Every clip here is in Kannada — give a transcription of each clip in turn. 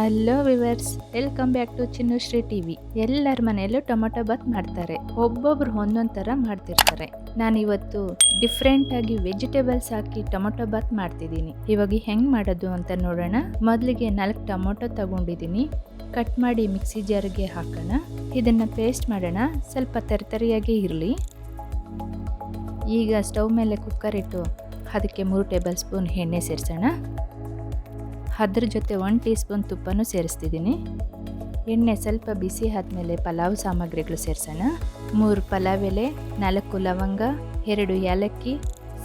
Hello viewers, welcome back to Chinnushri TV. ಎಲ್ಲರ ಮನೆಯಲ್ಲೂ ಟೊಮೊಟೊ ಬಾತ್ ಮಾಡ್ತಾರೆ. ಒಬ್ಬೊಬ್ರು ಒಂದೊಂದು ಥರ ಮಾಡ್ತಿರ್ತಾರೆ. ನಾನು ಇವತ್ತು ಡಿಫ್ರೆಂಟ್ ಆಗಿ ವೆಜಿಟೇಬಲ್ಸ್ ಹಾಕಿ ಟೊಮೊಟೊ ಬಾತ್ ಮಾಡ್ತಿದ್ದೀನಿ. ಇವಾಗ ಹೆಂಗ್ ಮಾಡೋದು ಅಂತ ನೋಡೋಣ. ಮೊದಲಿಗೆ 4 ಟೊಮೊಟೊ ತಗೊಂಡಿದ್ದೀನಿ. ಕಟ್ ಮಾಡಿ ಮಿಕ್ಸಿ ಜಾರ್ಗೆ ಹಾಕೋಣ. ಇದನ್ನ ಪೇಸ್ಟ್ ಮಾಡೋಣ. ಸ್ವಲ್ಪ ತರಿತರಿಯಾಗಿ ಇರಲಿ. ಈಗ ಸ್ಟವ್ ಮೇಲೆ ಕುಕ್ಕರ್ ಇಟ್ಟು ಅದಕ್ಕೆ 3 ಟೇಬಲ್ ಸ್ಪೂನ್ ಎಣ್ಣೆ ಸೇರಿಸೋಣ. ಅದ್ರ ಜೊತೆ 1 ಟೀ ಸ್ಪೂನ್ ತುಪ್ಪನೂ ಸೇರಿಸ್ತಿದ್ದೀನಿ. ಎಣ್ಣೆ ಸ್ವಲ್ಪ ಬಿಸಿ ಆದಮೇಲೆ ಪಲಾವ್ ಸಾಮಗ್ರಿಗಳು ಸೇರಿಸೋಣ. 3 ಪಲಾವ್ ಎಲೆ, 4 ಲವಂಗ, 2 ಏಲಕ್ಕಿ,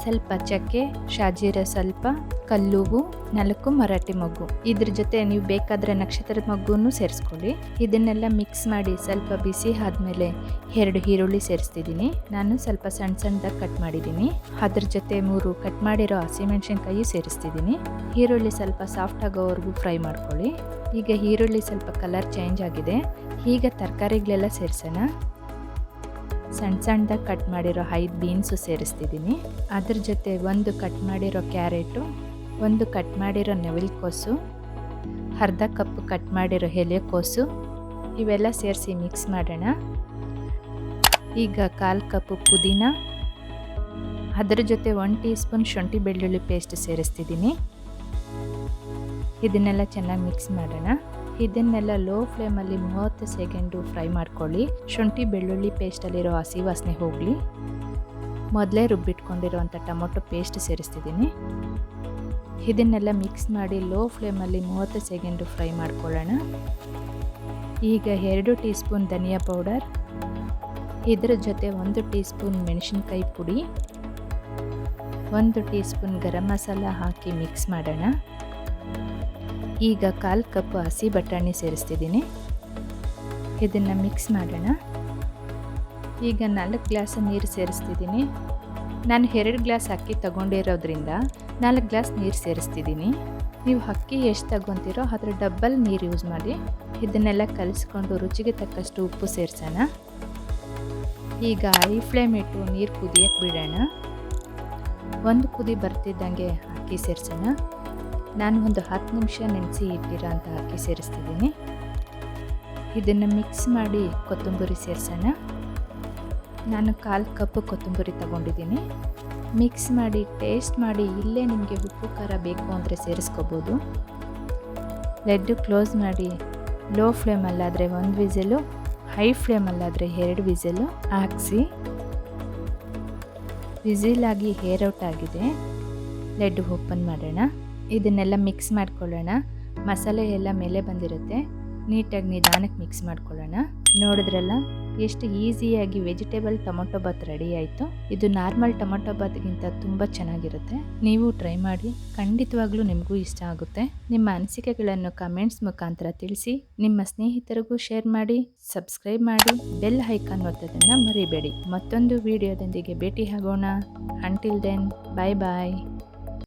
ಸ್ವಲ್ಪ ಚಕ್ಕೆ, ಶಾಜೀರ ಸ್ವಲ್ಪ, ಕಲ್ಲುವು, 4 ಮರಾಠಿ ಮೊಗ್ಗು. ಇದ್ರ ಜೊತೆ ನೀವು ಬೇಕಾದರೆ ನಕ್ಷತ್ರದ ಮೊಗ್ಗನ್ನು ಸೇರಿಸ್ಕೊಳ್ಳಿ. ಇದನ್ನೆಲ್ಲ ಮಿಕ್ಸ್ ಮಾಡಿ ಸ್ವಲ್ಪ ಬಿಸಿ ಆದಮೇಲೆ 2 ಈರುಳ್ಳಿ ಸೇರಿಸ್ತಿದ್ದೀನಿ. ನಾನು ಸ್ವಲ್ಪ ಸಣ್ಣ ಸಣ್ಣದಾಗಿ ಕಟ್ ಮಾಡಿದ್ದೀನಿ. ಅದ್ರ ಜೊತೆ 3 ಕಟ್ ಮಾಡಿರೋ ಹಸಿಮೆಣಸಿನ್ಕಾಯಿ ಸೇರಿಸ್ತಿದ್ದೀನಿ. ಈರುಳ್ಳಿ ಸ್ವಲ್ಪ ಸಾಫ್ಟ್ ಆಗೋವರೆಗೂ ಫ್ರೈ ಮಾಡ್ಕೊಳ್ಳಿ. ಈಗ ಈರುಳ್ಳಿ ಸ್ವಲ್ಪ ಕಲರ್ ಚೇಂಜ್ ಆಗಿದೆ. ಈಗ ತರಕಾರಿಗಳೆಲ್ಲ ಸೇರಿಸೋಣ. ಸಣ್ಣ ಸಣ್ಣದಾಗಿ ಕಟ್ ಮಾಡಿರೋ 5 ಬೀನ್ಸು ಸೇರಿಸ್ತಿದ್ದೀನಿ. ಅದ್ರ ಜೊತೆ 1 ಕಟ್ ಮಾಡಿರೋ ಕ್ಯಾರೆಟು, 1 ಕಟ್ ಮಾಡಿರೋ ನವಿಲುಕೋಸು, ಅರ್ಧ ಕಪ್ ಕಟ್ ಮಾಡಿರೋ ಎಲೆಕೋಸು, ಇವೆಲ್ಲ ಸೇರಿಸಿ ಮಿಕ್ಸ್ ಮಾಡೋಣ. ಈಗ 1/4 ಕಪ್ ಪುದೀನ, ಅದರ ಜೊತೆ 1 ಟೀ ಸ್ಪೂನ್ ಶುಂಠಿ ಬೆಳ್ಳುಳ್ಳಿ ಪೇಸ್ಟ್ ಸೇರಿಸ್ತಿದ್ದೀನಿ. ಇದನ್ನೆಲ್ಲ ಚೆನ್ನಾಗಿ ಮಿಕ್ಸ್ ಮಾಡೋಣ. ಇದನ್ನೆಲ್ಲ ಲೋ ಫ್ಲೇಮಲ್ಲಿ 30 ಸೆಕೆಂಡು ಫ್ರೈ ಮಾಡ್ಕೊಳ್ಳಿ. ಶುಂಠಿ ಬೆಳ್ಳುಳ್ಳಿ ಪೇಸ್ಟಲ್ಲಿರೋ ಹಸಿ ವಾಸನೆ ಹೋಗಲಿ. ಮೊದಲೇ ರುಬ್ಬಿಟ್ಕೊಂಡಿರೋವಂಥ ಟೊಮೊಟೊ ಪೇಸ್ಟ್ ಸೇರಿಸ್ತಿದ್ದೀನಿ. ಇದನ್ನೆಲ್ಲ ಮಿಕ್ಸ್ ಮಾಡಿ ಲೋ ಫ್ಲೇಮಲ್ಲಿ 30 ಸೆಕೆಂಡು ಫ್ರೈ ಮಾಡ್ಕೊಳ್ಳೋಣ. ಈಗ 2 ಟೀ ಸ್ಪೂನ್ ಧನಿಯಾ ಪೌಡರ್, ಇದರ ಜೊತೆ 1 ಟೀ ಸ್ಪೂನ್ ಮೆಣಸಿನ್ಕಾಯಿ ಪುಡಿ, 1 ಟೀ ಸ್ಪೂನ್ ಗರಂ ಮಸಾಲ ಹಾಕಿ ಮಿಕ್ಸ್ ಮಾಡೋಣ. ಈಗ 1/4 ಕಪ್ ಹಸಿ ಬಟಾಣಿ ಸೇರಿಸ್ತಿದ್ದೀನಿ. ಇದನ್ನು ಮಿಕ್ಸ್ ಮಾಡೋಣ. ಈಗ 4 ಗ್ಲಾಸ್ ನೀರು ಸೇರಿಸ್ತಿದ್ದೀನಿ. ನಾನು 2 ಗ್ಲಾಸ್ ಅಕ್ಕಿ ತಗೊಂಡಿರೋದ್ರಿಂದ 4 ಗ್ಲಾಸ್ ನೀರು ಸೇರಿಸ್ತಿದ್ದೀನಿ. ನೀವು ಅಕ್ಕಿ ಎಷ್ಟು ತಗೊತೀರೋ ಅದರ ಡಬ್ಬಲ್ ನೀರು ಯೂಸ್ ಮಾಡಿ. ಇದನ್ನೆಲ್ಲ ಕಲಿಸ್ಕೊಂಡು ರುಚಿಗೆ ತಕ್ಕಷ್ಟು ಉಪ್ಪು ಸೇರಿಸೋಣ. ಈಗ ಹೈ ಫ್ಲೇಮ್ ಇಟ್ಟು ನೀರು ಕುದಿಯಕ್ಕೆ ಬಿಡೋಣ. 1 ಕುದಿ ಬರ್ತಿದ್ದಂಗೆ ಅಕ್ಕಿ ಸೇರಿಸೋಣ. ನಾನು ಒಂದು 10 ನಿಮಿಷ ನೆನೆಸಿ ಇಟ್ಟಿರೋ ಅಂತ ಅಕ್ಕಿ ಸೇರಿಸ್ತಿದ್ದೀನಿ. ಇದನ್ನು ಮಿಕ್ಸ್ ಮಾಡಿ ಕೊತ್ತಂಬರಿ ಸೇರಿಸೋಣ. ನಾನು 1/4 ಕಪ್ ಕೊತ್ತಂಬರಿ ತಗೊಂಡಿದ್ದೀನಿ. ಮಿಕ್ಸ್ ಮಾಡಿ ಟೇಸ್ಟ್ ಮಾಡಿ, ಇಲ್ಲೇ ನಿಮಗೆ ಉಪ್ಪು ಖಾರ ಬೇಕು ಅಂದರೆ ಸೇರಿಸ್ಕೋಬೋದು. ಲಿಡ್ ಕ್ಲೋಸ್ ಮಾಡಿ ಲೋ ಫ್ಲೇಮಲ್ಲಾದರೆ 1 ವಿಸಿಲು, ಹೈ ಫ್ಲೇಮಲ್ಲಾದರೆ 2 ವಿಸಿಲು ಹಾಕಿಸಿ. ವಿಸಿಲಾಗಿ ಏರ್ ಔಟ್ ಆಗಿದೆ. ಲಿಡ್ ಓಪನ್ ಮಾಡೋಣ. ಇದನ್ನೆಲ್ಲ ಮಿಕ್ಸ್ ಮಾಡ್ಕೊಳ್ಳೋಣ. ಮಸಾಲೆ ಎಲ್ಲ ಮೇಲೆ ಬಂದಿರುತ್ತೆ. ನೀಟಾಗಿ ನಿಧಾನಕ್ಕೆ ಮಿಕ್ಸ್ ಮಾಡ್ಕೊಳ್ಳೋಣ. ನೋಡಿದ್ರಲ್ಲ ಎಷ್ಟು ಈಸಿಯಾಗಿ ವೆಜಿಟೇಬಲ್ ಟೊಮೊಟೊ ಬಾತ್ ರೆಡಿ ಆಯಿತು. ಇದು ನಾರ್ಮಲ್ ಟೊಮೊಟೊ ಬಾತ್ಗಿಂತ ತುಂಬ ಚೆನ್ನಾಗಿರುತ್ತೆ. ನೀವು ಟ್ರೈ ಮಾಡಿ, ಖಂಡಿತವಾಗ್ಲೂ ನಿಮಗೂ ಇಷ್ಟ ಆಗುತ್ತೆ. ನಿಮ್ಮ ಅನಿಸಿಕೆಗಳನ್ನು ಕಮೆಂಟ್ಸ್ ಮುಖಾಂತರ ತಿಳಿಸಿ. ನಿಮ್ಮ ಸ್ನೇಹಿತರಿಗೂ ಶೇರ್ ಮಾಡಿ, ಸಬ್ಸ್ಕ್ರೈಬ್ ಮಾಡಿ, ಬೆಲ್ ಐಕಾನ್ ಒತ್ತೋದನ್ನು ಮರಿಬೇಡಿ. ಮತ್ತೊಂದು ವಿಡಿಯೋದೊಂದಿಗೆ ಭೇಟಿ ಆಗೋಣ. ಅಂಟಿಲ್ ದೆನ್, ಬಾಯ್ ಬಾಯ್.